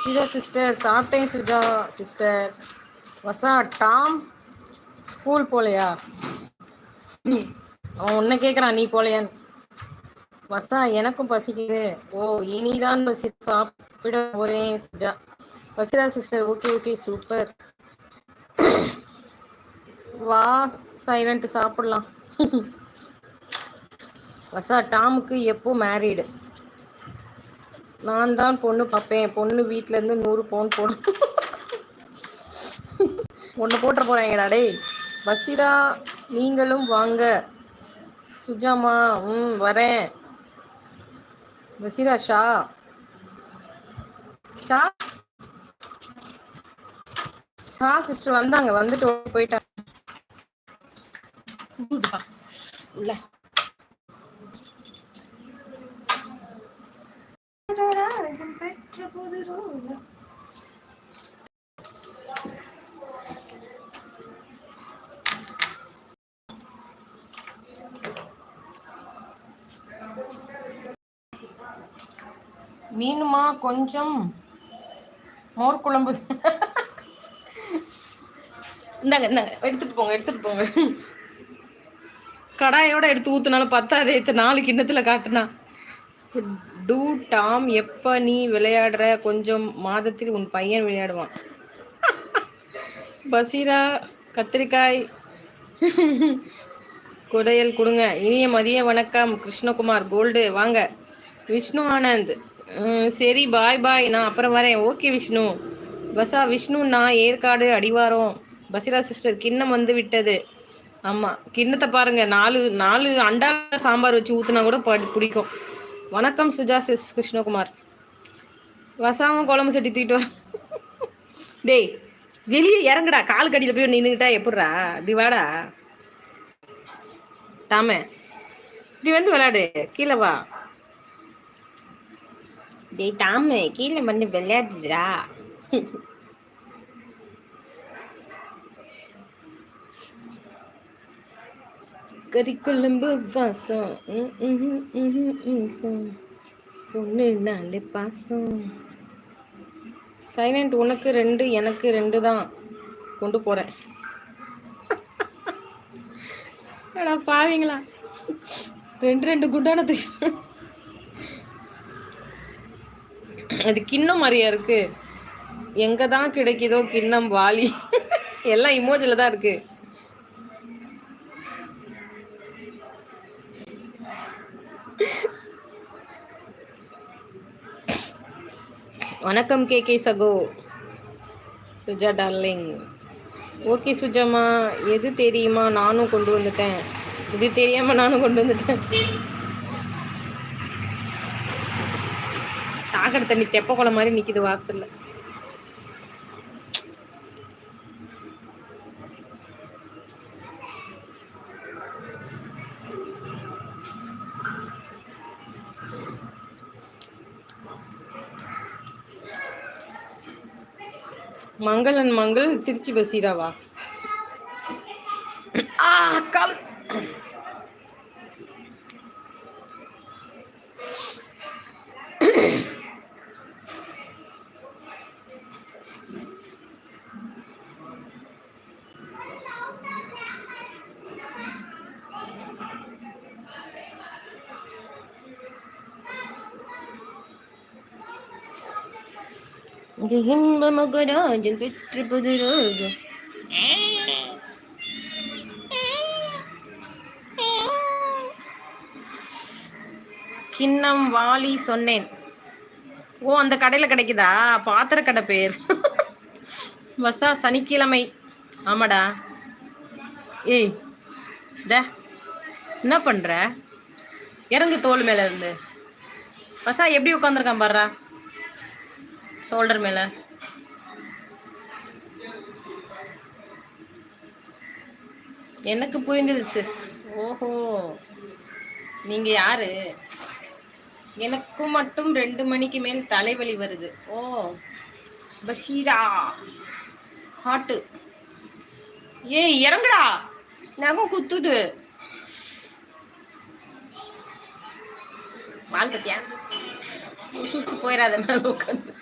Suja sister சாப்பிட்டேன். Suja sister. வசா Tom school போலையா? அவன் உன்னை கேட்குறான், நீ போலையான்னு. வசா எனக்கும் பசிக்குது. ஓ இனிதான் பசி சாப்பிட போறேன் சுஜா. வசிரா சிஸ்டர் ஓகே ஓகே சூப்பர். வா சைலண்ட் சாப்பிடலாம். வசா டாமுக்கு எப்போ மேரீடு? நான் தான் பொண்ணு பார்ப்பேன். பொண்ணு வீட்டிலேருந்து 100 பவுன் போடும். ஒன்று போட்டுற போகிறாங்கடா டேய். பசிரா நீங்களும் வாங்க. சுஜாமா வரேன். பசிரா ஷா ஷா ஷா சிஸ்டர் வந்தாங்க, வந்துட்டு போயிட்டாங்க உள்ள. பெற்ற புது ரோஜா மீனுமா கொஞ்சம் மோர் குழம்பு. இந்தாங்க இந்தாங்க எடுத்துட்டு போங்க எடுத்துட்டு போங்க. கடாயோட எடுத்து ஊத்துனாலும் பத்தாதே, 4 கிண்ணத்துல காட்டுனா. டூ டாம் எப்ப நீ விளையாடுற? கொஞ்சம் மாதத்தில் உன் பையன் விளையாடுவான். பசீரா கத்திரிக்காய் குடையல் கொடுங்க. இனிய மதிய வணக்கம். கிருஷ்ணகுமார் கோல்டு வாங்க. விஷ்ணு ஆனந்த் சரி பாய் பாய், நான் அப்புறம் வரேன். ஓகே விஷ்ணு. பசா விஷ்ணு நான் ஏற்காடு அடிவாரம். பசிரா சிஸ்டர் கிண்ணம் வந்து விட்டது. ஆமாம் கிண்ணத்தை பாருங்க, 4 அண்டா சாம்பார் வச்சு ஊற்றுனா கூட பிடிக்கும். வணக்கம் சுஜா சிஸ். கிருஷ்ணகுமார் வசாம குழம்பு சட்டி தூக்கிட்டு வர. டேய் வெளியே இறங்குடா, கால் கடியில் போய் நின்றுக்கிட்டா எப்படிரா? இப்படி வாடா டாமே, இப்படி வந்து விளையாடு. கீழே வா டேய் டாமே, கீழே பண்ணி விளையாடுடா. கறிக்குழம்பு வாசம் பொண்ணு நாலு பாசம். சைலண்ட் உனக்கு 2 எனக்கு 2 தான் கொண்டு போறேன். பாவீங்களா 2 குண்டானது. அது கிண்ணம் மாதிரியா இருக்கு. எங்க தான் கிடைக்குதோ கிண்ணம் வாலி. எல்லாம் இமோஜில தான் இருக்கு. வணக்கம் கே சகோ. சுஜா டார்லிங் ஓகே சுஜாமா. எது தெரியுமா நானும் கொண்டு வந்துட்டேன். இது தெரியாம நானும் கொண்டு வந்துட்டேன். சாக்கடை தண்ணி தெப்ப குளம் மாதிரி நிக்குது வாசல்ல. மங்களன் மங்கள் திருச்சி பசீராவா? கால் இன்ப மகராஜன் பெற்ற புது ரோஜா. கிண்ணம் வாலி சொன்னேன். ஓ அந்த கடையில் கிடைக்குதா? பாத்திர கடை பேர். வசா சனிக்கிழமை. ஆமாடா. ஏய் என்ன பண்ற? இறங்கு தோல் மேல இருந்து. வசா எப்படி உட்காந்துருக்கான் பாடுறா, ஷோல்டர் மேல. எனக்கு புரிந்தது சிஸ். ஓஹோ நீங்க யாரு? எனக்கு மட்டும் 2 மணிக்கு மேல் தலைவலி வருது. ஓ பஷீரா ஹாட்டு. ஏய் இறங்குடா, நகம் குத்துது. வாழ்க்கத்தியா சுசு போயிடாத மேல உட்காந்து.